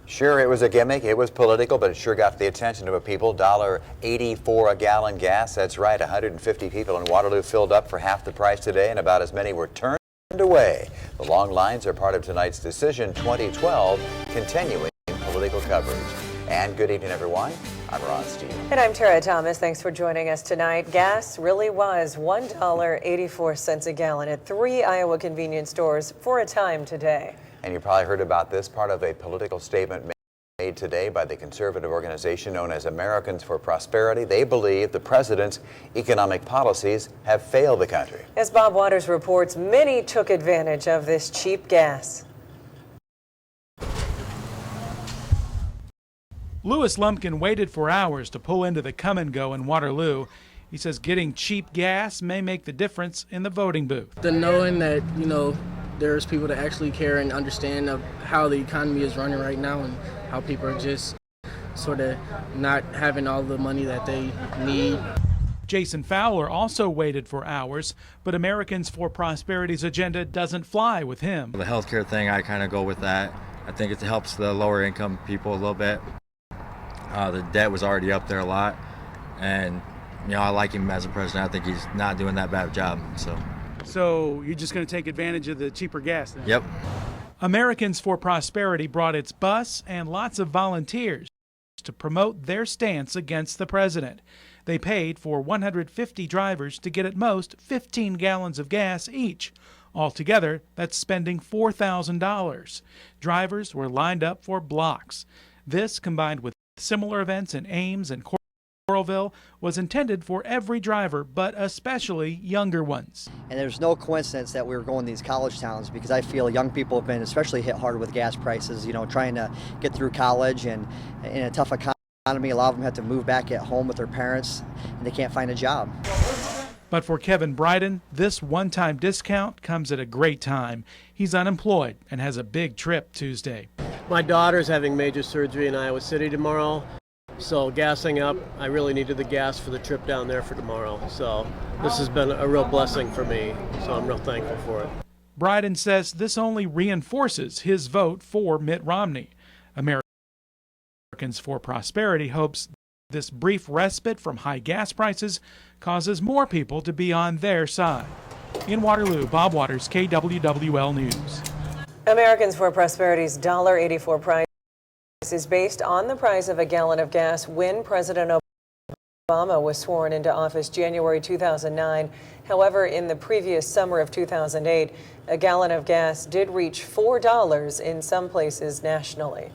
Sure, it was a gimmick, it was political, but it sure got the attention of people. $1.84 a gallon gas, that's right. 150 people in Waterloo filled up for half the price today, and about as many were turned away. The long lines are part of tonight's Decision 2012 continuing political coverage. And good evening, everyone. I'm Ron Steele. And I'm Tara Thomas. Thanks for joining us tonight. Gas really was $1.84 a gallon at 3 Iowa convenience stores for a time today. And you probably heard about this, part of a political statement made today by the conservative organization known as Americans for Prosperity. They believe the president's economic policies have failed the country. As Bob Waters reports, many took advantage of this cheap gas. Lewis Lumpkin waited for hours to pull into the Come and Go in Waterloo. He says getting cheap gas may make the difference in the voting booth. The knowing that, there's people that actually care and understand of how the economy is running right now and how people are just sort of not having all the money that they need. Jason Fowler also waited for hours, but Americans for Prosperity's agenda doesn't fly with him. The healthcare thing, I kind of go with that. I think it helps the lower income people a little bit. The debt was already up there a lot, and I like him as a president. I think he's not doing that bad a job. So you're just going to take advantage of the cheaper gas then? Yep. Americans for Prosperity brought its bus and lots of volunteers to promote their stance against the president. They paid for 150 drivers to get at most 15 gallons of gas each. Altogether, that's spending $4,000. Drivers were lined up for blocks. This, combined with similar events in Ames and Coralville, was intended for every driver, but especially younger ones. And there's no coincidence that we were going to these college towns, because I feel young people have been especially hit hard with gas prices, trying to get through college, and in a tough economy, a lot of them have to move back at home with their parents, and they can't find a job. But for Kevin Bryden, this one-time discount comes at a great time. He's unemployed and has a big trip Tuesday. My daughter's having major surgery in Iowa City tomorrow, so gassing up, I really needed the gas for the trip down there for tomorrow. So this has been a real blessing for me, so I'm real thankful for it. Bryden says this only reinforces his vote for Mitt Romney. Americans for Prosperity hopes this brief respite from high gas prices causes more people to be on their side. In Waterloo, Bob Waters, KWWL News. Americans for Prosperity's $1.84 price is based on the price of a gallon of gas when President Obama was sworn into office January 2009. However, in the previous summer of 2008, a gallon of gas did reach $4 in some places nationally.